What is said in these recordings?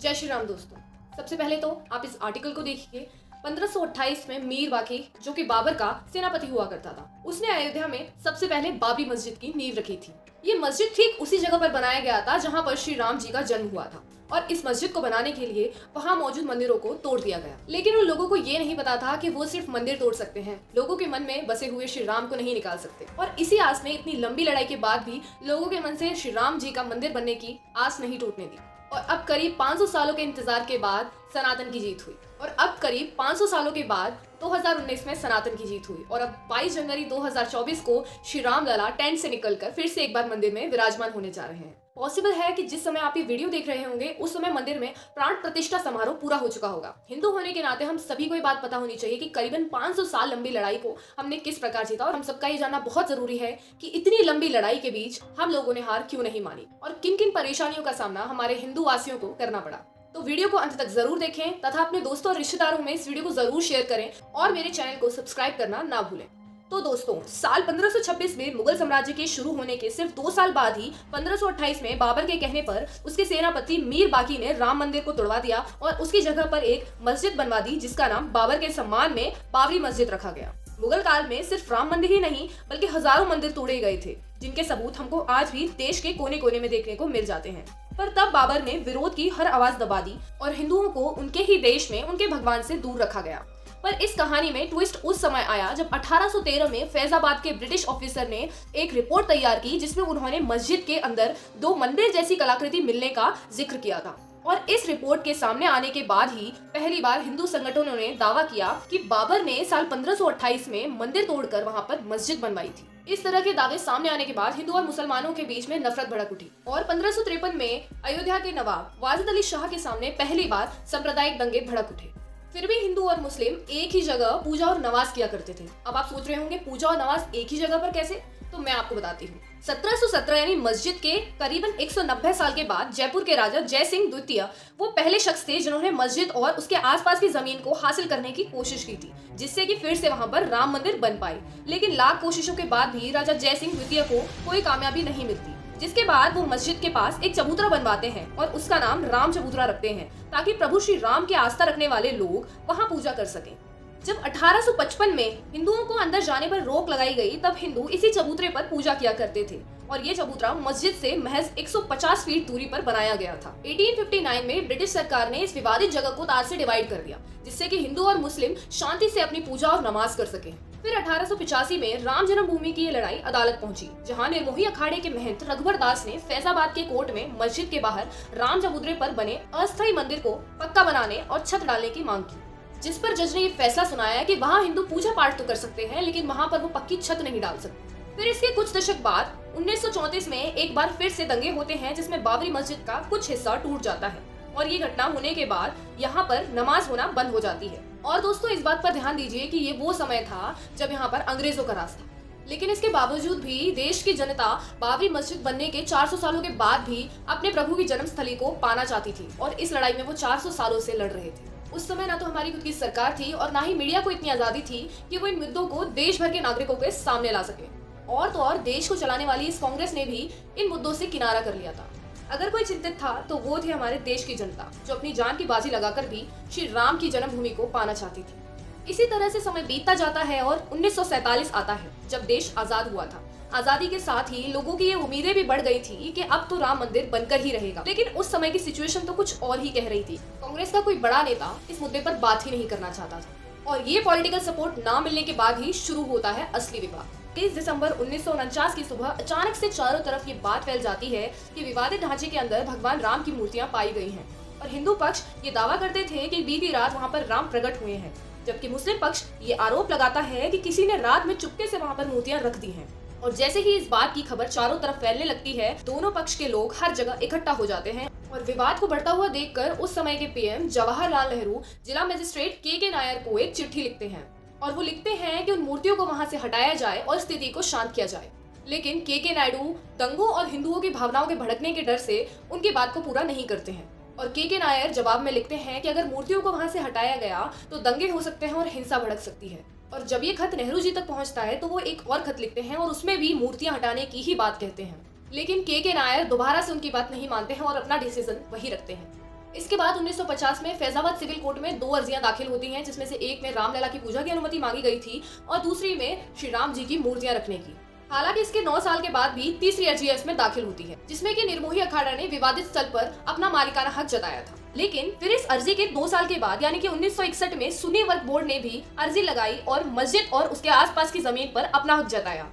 जय श्री राम दोस्तों। सबसे पहले तो आप इस आर्टिकल को देखिए। 1528 में मीर बाकी, जो कि बाबर का सेनापति हुआ करता था, उसने अयोध्या में सबसे पहले बाबरी मस्जिद की नींव रखी थी। ये मस्जिद ठीक उसी जगह पर बनाया गया था जहाँ पर श्री राम जी का जन्म हुआ था, और इस मस्जिद को बनाने के लिए वहाँ मौजूद मंदिरों को तोड़ दिया गया। लेकिन उन लोगों को ये नहीं पता था कि वो सिर्फ मंदिर तोड़ सकते हैं, लोगों के मन में बसे हुए श्री राम को नहीं निकाल सकते। और इसी आस में इतनी लंबी लड़ाई के बाद भी लोगों के मन से श्री राम जी का मंदिर बनने की आस नहीं टूटने दी। और अब करीब 500 सालों के इंतजार के बाद सनातन की जीत हुई। और अब करीब 500 सालों के बाद 2019 में सनातन की जीत हुई। और अब 22 जनवरी 2024 को श्री राम लला टेंट से निकलकर फिर से एक बार मंदिर में विराजमान होने जा रहे हैं। पॉसिबल है कि जिस समय आप ये वीडियो देख रहे होंगे उस समय मंदिर में प्राण प्रतिष्ठा समारोह पूरा हो चुका होगा। हिंदू होने के नाते हम सभी को ये बात पता होनी चाहिए कि करीबन 500 साल लंबी लड़ाई को हमने किस प्रकार जीता, और हम सबका ये जानना बहुत जरूरी है कि इतनी लंबी लड़ाई के बीच हम लोगों ने हार क्यों नहीं मानी और किन किन परेशानियों का सामना हमारे हिंदू वासियों को करना पड़ा। तो वीडियो को अंत तक जरूर देखें तथा अपने दोस्तों और रिश्तेदारों में इस वीडियो को जरूर शेयर करें और मेरे चैनल को सब्सक्राइब करना ना भूलें। तो दोस्तों, साल 1526 में मुगल साम्राज्य के शुरू होने के सिर्फ 2 साल बाद ही 1528 में बाबर के कहने पर उसके सेनापति मीर बाकी ने राम मंदिर को तोड़वा दिया और उसकी जगह पर एक मस्जिद बनवा दी, जिसका नाम बाबर के सम्मान में बाबरी मस्जिद रखा गया। मुगल काल में सिर्फ राम मंदिर ही नहीं बल्कि हजारों मंदिर तोड़े गए थे, जिनके सबूत हमको आज भी देश के कोने कोने में देखने को मिल जाते हैं। पर तब बाबर ने विरोध की हर आवाज दबा दी और हिंदुओं को उनके ही देश में उनके भगवान से दूर रखा गया। पर इस कहानी में ट्विस्ट उस समय आया जब 1813 में फैजाबाद के ब्रिटिश ऑफिसर ने एक रिपोर्ट तैयार की, जिसमें उन्होंने मस्जिद के अंदर 2 मंदिर जैसी कलाकृति मिलने का जिक्र किया था। और इस रिपोर्ट के सामने आने के बाद ही पहली बार हिंदू संगठनों ने दावा किया कि बाबर ने साल 1528 में मंदिर तोड़कर वहां पर मस्जिद बनवाई थी। इस तरह के दावे सामने आने के बाद हिंदू और मुसलमानों के बीच में नफरत भड़क उठी और 1553 में अयोध्या के नवाब वाजिद अली शाह के सामने पहली बार सांप्रदायिक दंगे भड़क उठे। फिर भी हिंदू और मुस्लिम एक ही जगह पूजा और नमाज किया करते थे। अब आप सोच रहे होंगे पूजा और नमाज एक ही जगह पर कैसे, तो मैं आपको बताती हूँ। 1717 यानी मस्जिद के करीबन 190 साल के बाद जयपुर के राजा जय सिंह द्वितीय वो पहले शख्स थे जिन्होंने मस्जिद और उसके आसपास की जमीन को हासिल करने की कोशिश की थी, जिससे कि फिर से वहां पर राम मंदिर बन पाए। लेकिन लाख कोशिशों के बाद भी राजा जय सिंह द्वितीय को कोई कामयाबी नहीं मिलती, जिसके बाद वो मस्जिद के पास एक चबूतरा बनवाते हैं और उसका नाम राम चबूतरा रखते हैं, ताकि प्रभु श्री राम की आस्था रखने वाले लोग वहां पूजा कर सकें। जब 1855 में हिंदुओं को अंदर जाने पर रोक लगाई गई, तब हिंदू इसी चबूतरे पर पूजा किया करते थे और ये चबूतरा मस्जिद से महज 150 फीट दूरी पर बनाया गया था। 1859 में ब्रिटिश सरकार ने इस विवादित जगह को तार से डिवाइड कर दिया, जिससे कि हिंदू और मुस्लिम शांति से अपनी पूजा और नमाज कर सके। फिर 1885 में राम जन्मभूमि की ये लड़ाई अदालत पहुंची, जहां निर्मोही अखाड़े के महंत रघुवर दास ने फैजाबाद के कोर्ट में मस्जिद के बाहर राम चबूतरे पर बने अस्थायी मंदिर को पक्का बनाने और छत डालने की मांग की, जिस पर जज ने ये फैसला सुनाया कि वहाँ हिंदू पूजा पाठ तो कर सकते हैं, लेकिन वहाँ पर वो पक्की छत नहीं डाल सकते। फिर इसके कुछ दशक बाद 1934 में एक बार फिर से दंगे होते हैं, जिसमें बाबरी मस्जिद का कुछ हिस्सा टूट जाता है और ये घटना होने के बाद यहाँ पर नमाज होना बंद हो जाती है। और दोस्तों, इस बात पर ध्यान दीजिए कि ये वो समय था जब यहाँ पर अंग्रेजों का राज था। लेकिन इसके बावजूद भी देश की जनता बाबरी मस्जिद बनने के 400 सालों के बाद भी अपने प्रभु की जन्मस्थली को पाना चाहती थी, और इस लड़ाई में वो 400 सालों से लड़ रहे थे। उस समय ना तो हमारी खुद की सरकार थी और ना ही मीडिया को इतनी आजादी थी कि वो इन मुद्दों को देश भर के नागरिकों के सामने ला सके। और तो और देश को चलाने वाली इस कांग्रेस ने भी इन मुद्दों से किनारा कर लिया था। अगर कोई चिंतित था तो वो थे हमारे देश की जनता, जो अपनी जान की बाजी लगाकर भी श्री राम की जन्मभूमि को पाना चाहती थी। इसी तरह से समय बीतता जाता है और 1947 आता है, जब देश आजाद हुआ था। आजादी के साथ ही लोगों की ये उम्मीदें भी बढ़ गई थी कि अब तो राम मंदिर बनकर ही रहेगा। लेकिन उस समय की सिचुएशन तो कुछ और ही कह रही थी। कांग्रेस का कोई बड़ा नेता इस मुद्दे पर बात ही नहीं करना चाहता था, और ये पॉलिटिकल सपोर्ट ना मिलने के बाद ही शुरू होता है असली विवाद। 30 दिसंबर 1949 की सुबह अचानक से चारों तरफ ये बात फैल जाती है कि विवादित ढांचे के अंदर भगवान राम की मूर्तियां पाई गई हैं, और हिंदू पक्ष ये दावा करते थे कि बीती रात वहाँ पर राम प्रकट हुए हैं, जबकि मुस्लिम पक्ष ये आरोप लगाता है कि किसी ने रात में चुपके से वहाँ पर मूर्तियां रख दी हैं। और जैसे ही इस बात की खबर चारों तरफ फैलने लगती है, दोनों पक्ष के लोग हर जगह इकट्ठा हो जाते हैं और विवाद को बढ़ता हुआ देखकर उस समय के पीएम जवाहरलाल नेहरू जिला मजिस्ट्रेट के नायर को एक चिट्ठी लिखते हैं, और वो लिखते हैं कि उन मूर्तियों को वहां से हटाया जाए और स्थिति को शांत किया जाए। लेकिन के नायडू दंगों और हिंदुओं की भावनाओं के भड़कने के डर से उनकी बात को पूरा नहीं करते हैं, और के नायर जवाब में लिखते हैं कि अगर मूर्तियों को वहां से हटाया गया तो दंगे हो सकते हैं और हिंसा भड़क सकती है। और जब ये खत नेहरू जी तक पहुंचता है तो वो एक और खत लिखते हैं और उसमें भी मूर्तियां हटाने की ही बात कहते हैं। लेकिन के नायर दोबारा से उनकी बात नहीं मानते हैं और अपना डिसीजन वही रखते हैं। इसके बाद 1950 में फैजाबाद सिविल कोर्ट में 2 अर्जियां दाखिल होती हैं, जिसमें से एक में रामलला की पूजा की अनुमति मांगी गई थी और दूसरी में श्री राम जी की मूर्तियां रखने की। हालांकि इसके 9 साल के बाद भी तीसरी अर्जी इसमें दाखिल होती है, जिसमें कि निर्मोही अखाड़ा ने विवादित स्थल पर अपना मालिकाना हक जताया था। लेकिन फिर इस अर्जी के 2 साल के बाद यानी कि 1961 में सुन्नी वक्फ बोर्ड ने भी अर्जी लगाई और मस्जिद और उसके आसपास की जमीन पर अपना हक जताया।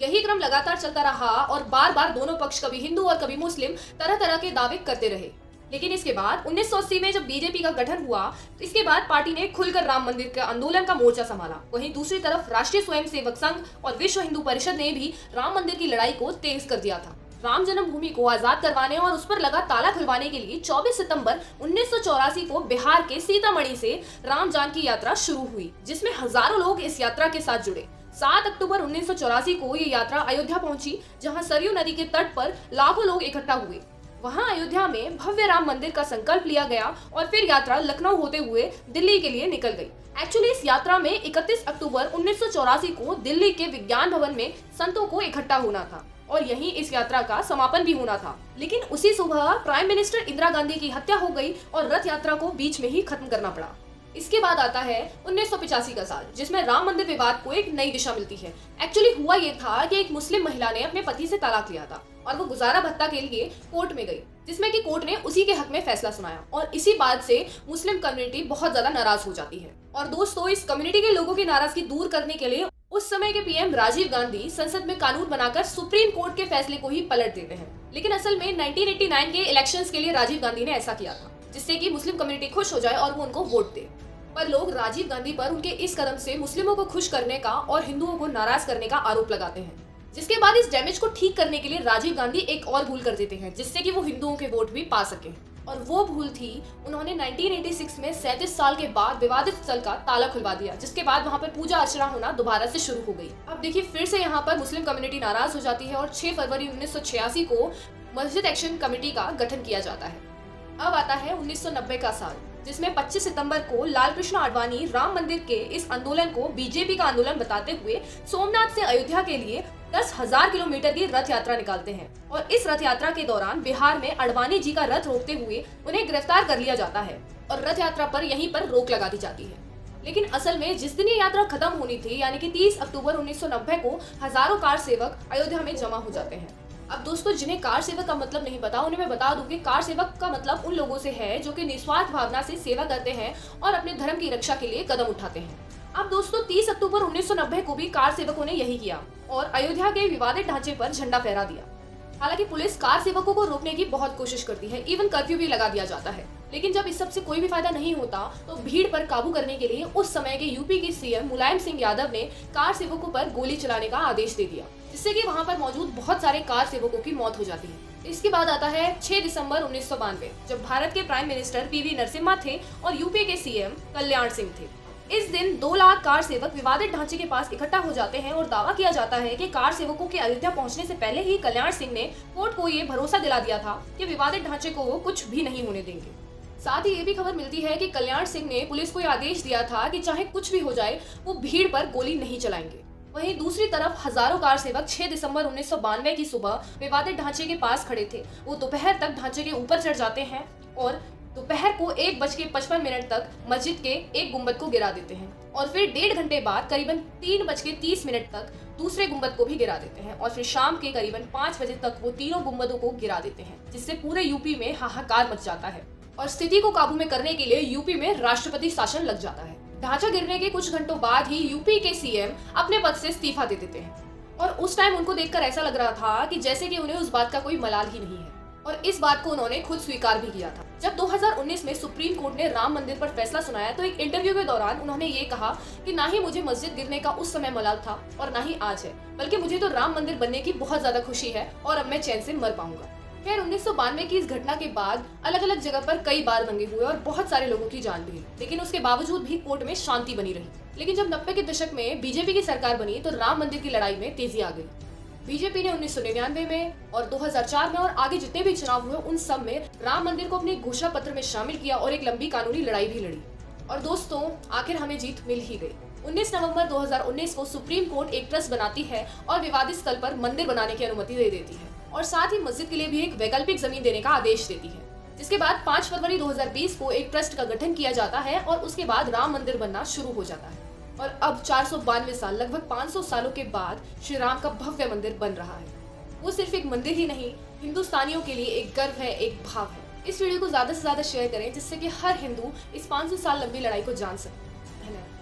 यही क्रम लगातार चलता रहा और बार बार दोनों पक्ष, कभी हिंदू और कभी मुस्लिम, तरह तरह के दावे करते रहे। लेकिन इसके बाद 1980 में जब बीजेपी का गठन हुआ, तो इसके बाद पार्टी ने खुलकर राम मंदिर के आंदोलन का मोर्चा संभाला। वहीं दूसरी तरफ राष्ट्रीय स्वयंसेवक संघ और विश्व हिंदू परिषद ने भी राम मंदिर की लड़ाई को तेज कर दिया था। राम जन्मभूमि को आजाद करवाने और उस पर लगा ताला खुलवाने के लिए 24 सितंबर 1984 को बिहार के सीतामढ़ी से राम जानकी यात्रा शुरू हुई, जिसमें हजारों लोग इस यात्रा के साथ जुड़े। 7 अक्टूबर 1984 को ये यात्रा अयोध्या पहुंची, जहां सरयू नदी के तट पर लाखों लोग इकट्ठा हुए। वहां अयोध्या में भव्य राम मंदिर का संकल्प लिया गया और फिर यात्रा लखनऊ होते हुए दिल्ली के लिए निकल गई। एक्चुअली इस यात्रा में 31 अक्टूबर 1984 को दिल्ली के विज्ञान भवन में संतों को इकट्ठा होना था और यहीं इस यात्रा का समापन भी होना था। लेकिन उसी सुबह प्राइम मिनिस्टर इंदिरा गांधी की हत्या हो गई और रथ यात्रा को बीच में ही खत्म करना पड़ा। इसके बाद आता है 1985 का साल, जिसमें राम मंदिर विवाद को एक नई दिशा मिलती है। एक्चुअली हुआ ये था कि एक मुस्लिम महिला ने अपने पति से तलाक लिया था और वो गुजारा भत्ता के लिए कोर्ट में गई, जिसमें कि कोर्ट ने उसी के हक में फैसला सुनाया और इसी बात से मुस्लिम कम्युनिटी बहुत ज्यादा नाराज हो जाती है। और दोस्तों, इस कम्युनिटी के लोगों की नाराजगी दूर करने के लिए उस समय के पीएम राजीव गांधी संसद में कानून बनाकर सुप्रीम कोर्ट के फैसले को ही पलट देते हैं। लेकिन असल में 1989 के इलेक्शंस के लिए राजीव गांधी ने ऐसा किया था, जिससे कि मुस्लिम कम्युनिटी खुश हो जाए और वो उनको वोट दे। पर लोग राजीव गांधी पर उनके इस कदम से मुस्लिमों को खुश करने का और हिंदुओं को नाराज करने का आरोप लगाते हैं, जिसके बाद इस डैमेज को ठीक करने के लिए राजीव गांधी एक और भूल कर देते हैं, जिससे कि वो हिंदुओं के वोट भी पा सके। और वो भूल थी, उन्होंने 1986 में 37 साल के बाद विवादित स्थल का ताला खुलवा दिया, जिसके बाद वहाँ पर पूजा अर्चना होना दोबारा से शुरू हो गई। अब देखिए, फिर से यहाँ पर मुस्लिम कम्युनिटी नाराज हो जाती है और 6 फरवरी 1986 को मस्जिद एक्शन कमेटी का गठन किया जाता है। अब आता है 1990 का साल, जिसमें 25 सितंबर को लाल कृष्ण आडवाणी राम मंदिर के इस आंदोलन को बीजेपी का आंदोलन बताते हुए सोमनाथ से अयोध्या के लिए 10,000 किलोमीटर की रथ यात्रा निकालते हैं और इस रथ यात्रा के दौरान बिहार में आडवाणी जी का रथ रोकते हुए उन्हें गिरफ्तार कर लिया जाता है और रथ यात्रा पर यहीं पर रोक लगा दी जाती है। लेकिन असल में जिस दिन ये यात्रा खत्म होनी थी, यानी कि 30 अक्टूबर 1990 को हजारों कार सेवक अयोध्या में जमा हो जाते हैं। अब दोस्तों, जिन्हें कार सेवक का मतलब नहीं पता, उन्हें मैं बता दूं कि कार सेवक का मतलब उन लोगों से है जो कि निस्वार्थ भावना से सेवा करते हैं और अपने धर्म की रक्षा के लिए कदम उठाते हैं। अब दोस्तों, 30 अक्टूबर 1990 को भी कार सेवकों ने यही किया और अयोध्या के विवादित ढांचे पर झंडा फहरा दिया। हालांकि पुलिस कार सेवकों को रोकने की बहुत कोशिश करती है, इवन कर्फ्यू भी लगा दिया जाता है। लेकिन जब इस सब से कोई भी फायदा नहीं होता, तो भीड़ पर काबू करने के लिए उस समय के यूपी के सीएम मुलायम सिंह यादव ने कार सेवकों पर गोली चलाने का आदेश दे दिया, जिससे कि वहां पर मौजूद बहुत सारे कार सेवकों की मौत हो जाती है। इसके बाद आता है 6 दिसंबर 1992, जब भारत के प्राइम मिनिस्टर पीवी नरसिम्हा थे और यूपी के सीएम कल्याण सिंह थे। इस दिन 2 लाख कार सेवक विवादित ढांचे के पास इकट्ठा हो जाते हैं और दावा किया जाता है कि कार सेवकों के अयोध्या पहुंचने से पहले ही कल्याण सिंह ने कोर्ट को ये भरोसा दिला दिया था कि विवादित ढांचे को वो कुछ भी नहीं होने देंगे। साथ ही ये भी खबर मिलती है कि कल्याण सिंह ने पुलिस को आदेश दिया था कि चाहे कुछ भी हो जाए, वो भीड़ पर गोली नहीं चलाएंगे। वहीं दूसरी तरफ हजारों कार सेवक 6 दिसंबर 1992 की सुबह विवादित ढांचे के पास खड़े थे। वो दोपहर तक ढांचे के ऊपर चढ़ जाते हैं और दोपहर को 1:55 तक मस्जिद के एक गुंबद को गिरा देते हैं और फिर 1.5 घंटे बाद करीबन 3:30 तक दूसरे गुंबद को भी गिरा देते हैं और फिर शाम के करीबन 5 बजे तक वो तीनों गुंबदों को गिरा देते हैं, जिससे पूरे यूपी में हाहाकार मच जाता है और स्थिति को काबू में करने के लिए यूपी में राष्ट्रपति शासन लग जाता है। ढांचा गिरने के कुछ घंटों बाद ही यूपी के सीएम अपने पद से इस्तीफा दे देते हैं और उस टाइम उनको देखकर ऐसा लग रहा था कि जैसे कि उन्हें उस बात का कोई मलाल ही नहीं है और इस बात को उन्होंने खुद स्वीकार भी किया था। जब 2019 में सुप्रीम कोर्ट ने राम मंदिर पर फैसला सुनाया, तो एक इंटरव्यू के दौरान उन्होंने ये कहा कि ना ही मुझे मस्जिद गिरने का उस समय मलाल था और ना ही आज है, बल्कि मुझे तो राम मंदिर बनने की बहुत ज्यादा खुशी है और अब मैं चैन से मर पाऊंगा। खैर, 1992 की इस घटना के बाद अलग अलग जगह पर कई बार दंगे हुए और बहुत सारे लोगों की जान भी गई, लेकिन उसके बावजूद भी कोर्ट में शांति बनी रही। लेकिन जब 90 के दशक में बीजेपी की सरकार बनी, तो राम मंदिर की लड़ाई में तेजी आ गई। बीजेपी ने 1999 में और 2004 में और आगे जितने भी चुनाव हुए, उन सब में राम मंदिर को अपने घोषणा पत्र में शामिल किया और एक लंबी कानूनी लड़ाई भी लड़ी। और दोस्तों, आखिर हमें जीत मिल ही गई। 19 नवंबर 2019 को सुप्रीम कोर्ट एक ट्रस्ट बनाती है और विवादित स्थल पर मंदिर बनाने की अनुमति दे देती है और साथ ही मस्जिद के लिए भी एक वैकल्पिक जमीन देने का आदेश देती है। जिसके बाद 5 फरवरी 2020 को एक ट्रस्ट का गठन किया जाता है और उसके बाद राम मंदिर बनना शुरू हो जाता है। और अब 492 साल, लगभग 500 सालों के बाद श्री राम का भव्य मंदिर बन रहा है। वो सिर्फ एक मंदिर ही नहीं, हिंदुस्तानियों के लिए एक गर्व है, एक भाव है। इस वीडियो को ज्यादा से ज्यादा शेयर करें जिससे कि हर हिंदू इस 500 साल लंबी लड़ाई को जान सके। धन्यवाद।